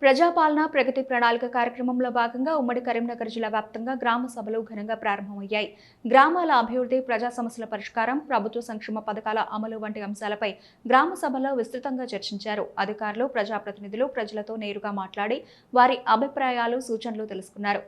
ప్రజాపాలన ప్రగతి ప్రణాళిక కార్యక్రమంలో భాగంగా ఉమ్మడి కరీంనగర్ జిల్లా వ్యాప్తంగా గ్రామ సభలు ఘనంగా ప్రారంభమయ్యాయి. గ్రామాల అభివృద్ధి, ప్రజా సమస్యల పరిష్కారం, ప్రభుత్వ సంక్షేమ పథకాల అమలు వంటి అంశాలపై గ్రామ సభలో విస్తృతంగా చర్చించారు. అధికారులు, ప్రజాప్రతినిధులు ప్రజలతో నేరుగా మాట్లాడి వారి అభిప్రాయాలు, సూచనలు తెలుసుకున్నారు.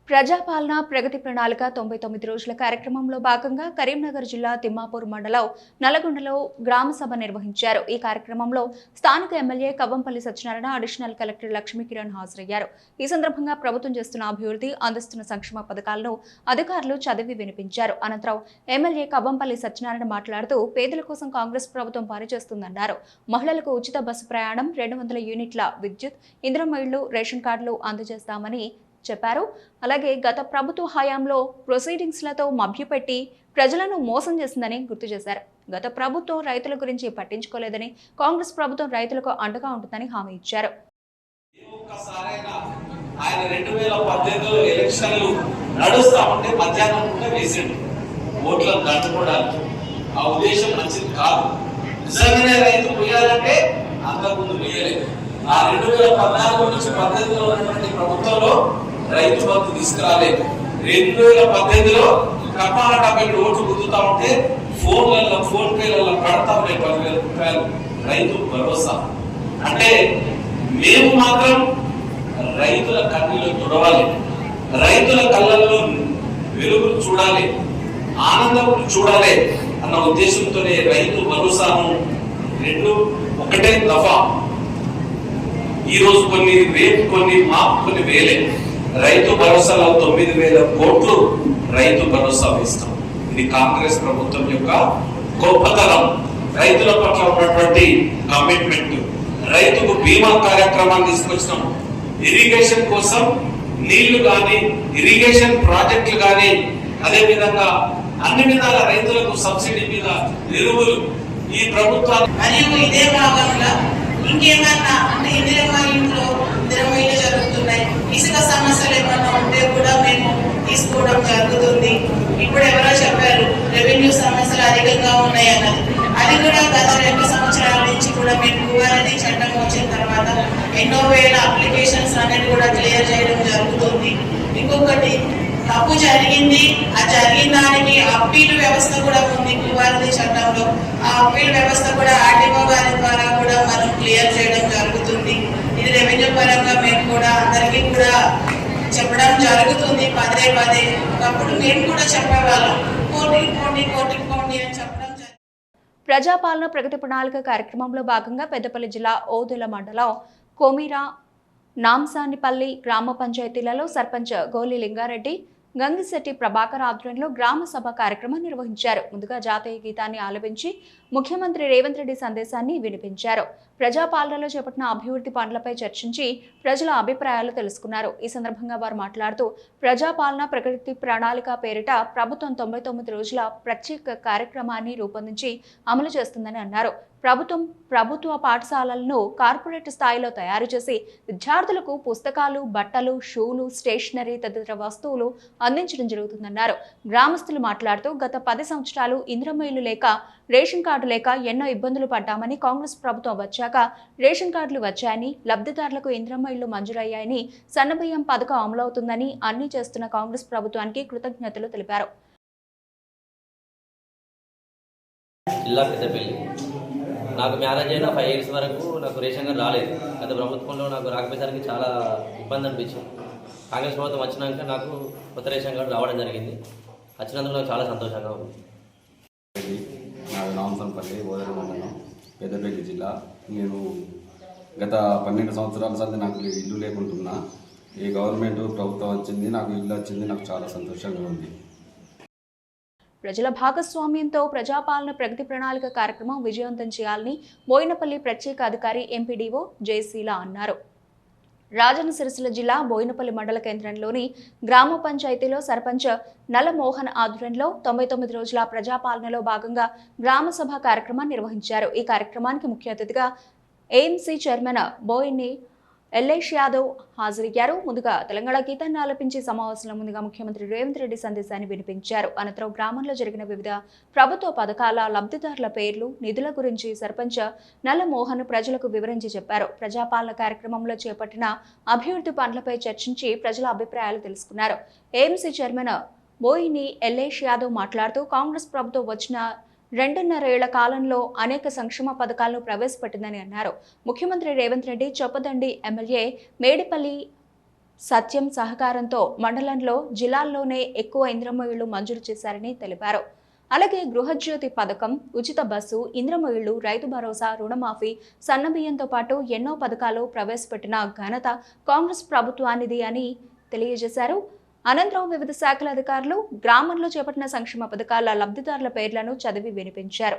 ప్రజాపాలన ప్రగతి ప్రణాళిక 99 రోజుల కార్యక్రమంలో భాగంగా కరీంనగర్ జిల్లా తిమ్మాపూర్ మండలం నల్గొండలో గ్రామ సభ నిర్వహించారు. ఈ కార్యక్రమంలో స్థానిక MLA Kavvampalli Satyanarayana, additional collector Lakshmi Kiran హాజరయ్యారు. ఈ సందర్భంగా ప్రభుత్వం చేస్తున్న అభివృద్ధి, అందిస్తున్న సంక్షేమ పథకాలను అధికారులు చదివి వినిపించారు. అనంతరం ఎమ్మెల్యే కవ్వంపల్లి సత్యనారాయణ మాట్లాడుతూ పేదల కోసం కాంగ్రెస్ ప్రభుత్వం పనిచేస్తుందన్నారు. మహిళలకు ఉచిత బస్సు ప్రయాణం, 200 యూనిట్ల విద్యుత్, ఇందిరమ్మ ఇళ్లు, రేషన్ కార్డులు అందజేస్తామని చెప్పారు. అలాగే గత ప్రభుత్వ హయాంలో ప్రొసీడింగ్స్లతో మభ్యపెట్టి ప్రజలను మోసం చేసిందని గుర్తు చేశారు. గత ప్రభుత్వం రైతుల గురించి పట్టించుకోలేదని, కాంగ్రెస్ ప్రభుత్వం రైతులకు అండగా ఉంటుందని హామీ ఇచ్చారు. ఆయన 2018లో ఎలక్షన్లు నడుస్తా ఉంటే మధ్యాహ్నం కూడా వేసిండు ఓట్లను దండుకోవడానికి. ఆ ఉద్దేశం మంచిది కాదు. నిజంగానే రైతు పోయాలంటే అంతకుముందు వేయలేదు. ఆ 2014 నుంచి 18లో ఉన్నటువంటి ప్రభుత్వంలో రైతు బంధు తీసుకురాలేదు. 2018లో కప్పాల ఓట్లు గుర్తుతా ఉంటే ఫోన్ పేలలో కడతా ఉన్నాయి 10,000 రూపాయలు రైతు భరోసా. అంటే మేము మాత్రం రైతుల కన్నీళ్ళు తుడవాలి, రైతుల కళ్ళల్లో వెలుగులు చూడాలి, ఆనందం చూడాలి అన్న ఉద్దేశంతోనే రైతు భరోసాను ఒకటే దఫా ఈ రోజు కొన్ని, రేపు కొన్ని, మాపు కొన్ని వేలే రైతు భరోసాలో 9,000 కోట్లు రైతు భరోసా వేస్తాం. ఇది కాంగ్రెస్ ప్రభుత్వం యొక్క గొప్పతనం, రైతుల పట్ల ఉన్నటువంటి కమిట్మెంట్. రైతుకు బీమా కార్యక్రమాన్ని తీసుకొచ్చినాం. ఇరిగేషన్ కోసం నీళ్లు గాని, ఇరిగేషన్ ప్రాజెక్టులు గాని, అదే విధంగా అన్ని విధాల రైతులకు సబ్సిడీ మీద ఎరువులు ఈ ప్రభుత్వాన్ని. మరియు ఇదే భాగంగా ఇంకేమన్నా అంటే ఇందిరమ్మ జరుగుతున్నాయి, ఇసుక సమస్యలు ఏమన్నా ఉంటే కూడా మేము తీసుకోవడం జరుగుతుంది. ఇప్పుడు ఎవరో చెప్పారు రెవెన్యూ సమస్యలు అధికంగా ఉన్నాయి అన్నది. అది కూడా గత 2 సంవత్సరాల నుంచి కూడా మేము భూభారతి చట్టం వచ్చిన తర్వాత ఎన్నో వేల అప్లికేషన్స్ అనేది కూడా క్లియర్ చేయడం జరుగుతుంది. ఇంకొకటి తప్పు జరిగింది, ఆ జరిగిన దానికి అప్పీల్ వ్యవస్థ కూడా ఉంది భూభారతి చట్టంలో. ఆ అప్పీల్ వ్యవస్థ కూడా ఆర్టీఓ గారి ద్వారా కూడా మనం క్లియర్ చేయడం జరుగుతుంది. ఇది రెవెన్యూ పరంగా మేము కూడా అందరికీ కూడా చెప్పడం జరుగుతుంది పదే. ఒకప్పుడు మేము కూడా చెప్పేవాళ్ళం కోటి అని చెప్పడం. ప్రజాపాలన ప్రగతి ప్రణాళిక కార్యక్రమంలో భాగంగా పెద్దపల్లి జిల్లా ఓదెల మండలం కోమిరా, నాంసానిపల్లి గ్రామ పంచాయతీలలో సర్పంచ్ గోలి లింగారెడ్డి, గంగిశెట్టి ప్రభాకర్ ఆధ్వర్యంలో గ్రామ సభ కార్యక్రమం నిర్వహించారు. ముందుగా జాతీయ గీతాన్ని ఆలపించి ముఖ్యమంత్రి రేవంత్ రెడ్డి సందేశాన్ని వినిపించారు. ప్రజాపాలనలో చేపట్టిన అభివృద్ధి పనులపై చర్చించి ప్రజల అభిప్రాయాలు తెలుసుకున్నారు. ఈ సందర్భంగా వారు మాట్లాడుతూ ప్రజాపాలన ప్రగతి ప్రణాళిక పేరిట ప్రభుత్వం 99 రోజుల ప్రత్యేక కార్యక్రమాన్ని రూపొందించి అమలు చేస్తుందని అన్నారు. ప్రభుత్వ పాఠశాలలను కార్పొరేట్ స్థాయిలో తయారు చేసి విద్యార్థులకు పుస్తకాలు, బట్టలు, షూలు, స్టేషనరీ తదితర వస్తువులు అందించడం జరుగుతుందన్నారు. గ్రామస్తులు మాట్లాడుతూ గత 10 సంవత్సరాలు ఇందిరమ్మ ఇల్లు లేక, రేషన్ కార్డు లేక ఎన్నో ఇబ్బందులు పడ్డామని, కాంగ్రెస్ ప్రభుత్వం వచ్చాక రేషన్ కార్డులు వచ్చాయని, లబ్ధిదారులకు ఇందిరమ్మ ఇళ్లు మంజూరయ్యాయని, సన్నబియ్యం పథకం అమలవుతుందని, అన్ని చేస్తున్న కాంగ్రెస్ ప్రభుత్వానికి కృతజ్ఞతలు తెలిపారు. నాకు మ్యారేజ్ అయిన 5 years వరకు నాకు రేషన్ కార్డు రాలేదు. గత ప్రభుత్వంలో నాకు రాకపోయేసరికి చాలా ఇబ్బంది అనిపించింది. కాంగ్రెస్ ప్రభుత్వం వచ్చినాక నాకు కొత్త రేషన్ కార్డు రావడం జరిగింది. వచ్చినందుకు నాకు చాలా సంతోషంగా ఉంది. నాకు నాంసంపల్లి, ఓదెల మండలం, పెద్దపల్లి జిల్లా. నేను గత 12 సంవత్సరాల సంది నాకు ఇల్లు లేకుంటున్నా. ఈ గవర్నమెంట్ ప్రభుత్వం వచ్చింది, నాకు ఇల్లు వచ్చింది, నాకు చాలా సంతోషంగా ఉంది. ప్రజల భాగస్వామ్యంతో ప్రజాపాలన ప్రగతి ప్రణాళిక కార్యక్రమం విజయవంతం చేయాలని బోయినపల్లి ప్రత్యేక అధికారి ఎంపీడీఓ జయశీల అన్నారు. రాజన్న సిరిసిల్ల జిల్లా బోయినపల్లి మండల కేంద్రంలోని గ్రామ పంచాయతీలో సర్పంచ్ నల్లమోహన్ ఆధ్వర్యంలో 99 రోజుల ప్రజాపాలనలో భాగంగా గ్రామ సభ కార్యక్రమాన్ని నిర్వహించారు. ఈ కార్యక్రమానికి ముఖ్య అతిథిగా ఏఎంసీ చైర్మన్ బోయిని ఎల్లేష్ యాదవ్ హాజరయ్యారు. ముందుగా తెలంగాణ గీతాన్ని ఆలపించి సమావేశంలో ముందుగా ముఖ్యమంత్రి రేవంత్ రెడ్డి సందేశాన్ని వినిపించారు. అనంతరం గ్రామంలో జరిగిన వివిధ ప్రభుత్వ పథకాల లబ్ధిదారుల పేర్లు, నిధుల గురించి సర్పంచ్ నల్లమోహన్ ప్రజలకు వివరించి చెప్పారు. ప్రజాపాలన కార్యక్రమంలో చేపట్టిన అభివృద్ధి పనులపై చర్చించి ప్రజల అభిప్రాయాలు తెలుసుకున్నారు. ఏఎంసీ చైర్మన్ బోయిని ఎల్లేష్ యాదవ్ మాట్లాడుతూ కాంగ్రెస్ ప్రభుత్వం వచ్చిన 2.5 ఏళ్ల కాలంలో అనేక సంక్షేమ పథకాలను ప్రవేశపెట్టిందని అన్నారు. ముఖ్యమంత్రి రేవంత్ రెడ్డి చొప్పదండి ఎమ్మెల్యే మేడిపల్లి సత్యం సహకారంతో మండలంలో జిల్లాల్లోనే ఎక్కువ ఇంద్రమ్మ ఇళ్లు మంజూరు చేశారని తెలిపారు. అలాగే గృహజ్యోతి పథకం, ఉచిత బస్సు, ఇంద్రమ్మ ఇళ్లు, రైతు భరోసా, రుణమాఫీ, సన్నబియ్యంతో పాటు ఎన్నో పథకాలు ప్రవేశపెట్టిన ఘనత కాంగ్రెస్ ప్రభుత్వానిది అని తెలియజేశారు. అనంతరం వివిధ శాఖల అధికారులు గ్రామంలో చేపట్టిన సంక్షేమ పథకాల లబ్ధిదారుల పేర్లను చదివి వినిపించారు.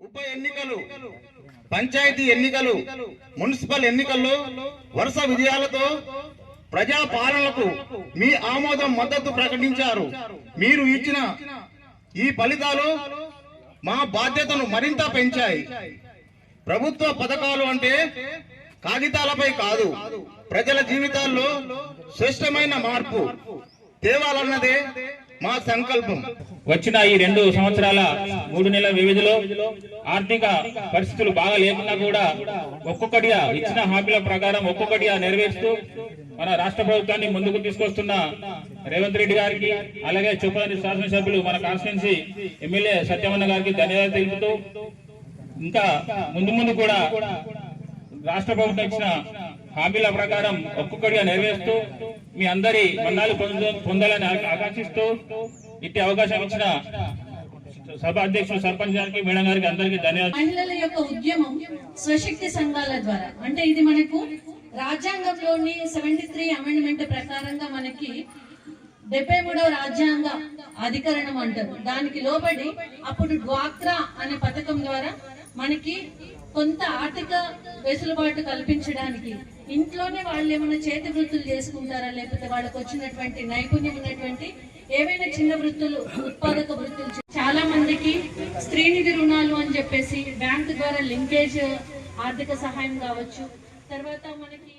ఉప ఎన్నికలు, పంచాయతీ ఎన్నికలు, మున్సిపల్ ఎన్నికల్లో వరుస విజయాలతో ప్రజా పాలనకు మీ ఆమోదం మద్దతు ప్రకటించారు. మీరు ఇచ్చిన ఈ ఫలితాలు మా బాధ్యతను మరింత పెంచాయి. ప్రభుత్వ పథకాలు అంటే కాగితాలపై కాదు, ప్రజల జీవితాల్లో శ్రేష్టమైన మార్పు తేవాలన్నదే మా సంకల్పం. వచ్చిన ఈ 2 సంవత్సరాల 3 నెలల వ్యవధిలో ఆర్థిక పరిస్థితులు బాగా లేకున్నా కూడా ఒక్కొక్కటిగా ఇచ్చిన హామీల ప్రకారం ఒక్కొక్కటిగా నెరవేరుస్తూ మన రాష్ట్ర ప్రభుత్వాన్ని ముందుకు తీసుకొస్తున్న రేవంత్ రెడ్డి గారికి, అలాగే చొప్పదండి శాసనసభ్యులు మన కాన్స్టిట్యున్సీ ఎమ్మెల్యే సత్యమన్న గారికి ధన్యవాదాలు తెలుపుతూ ఇంకా ముందు కూడా రాష్ట్ర ప్రభుత్వం ఇచ్చిన హామీల ప్రకారం ఒక్కొక్కటిగా నెరవేరుస్తూ మీ అందరి మన్నాలు పొందాలని ఆకాంక్షిస్తూ ఇట్టి అవకాశం ఇచ్చిన సభ అధ్యక్షులు సర్పంచ్ గారికి, మేడం గారికి అందరికీ ధన్యవాదాలు. మహిళల యొక్క ఉద్యమం స్వశక్తి సంఘాల ద్వారా, అంటే ఇది మనకు రాజ్యాంగంలోని 73 అమెండ్మెంట్ ప్రకారంగా మనకి 73వ రాజ్యాంగ అధికరణం అంటారు. దానికి లోబడి అప్పుడు డ్వాక్రా అనే పథకం ద్వారా మనకి కొంత ఆర్థిక వెసులుబాటు కల్పించడానికి ఇంట్లోనే వాళ్ళు ఏమైనా చేతి వృత్తులు చేసుకుంటారా, లేకపోతే వాళ్ళకి వచ్చినటువంటి నైపుణ్యం ఉన్నటువంటి ఏవైనా చిన్న వృత్తులు, ఉత్పాదక వృత్తులు. చాలా మందికి స్త్రీనిధి రుణాలు అని చెప్పేసి బ్యాంకు ద్వారా లింకేజ్ ఆర్థిక సహాయం కావచ్చు. తర్వాత మనకి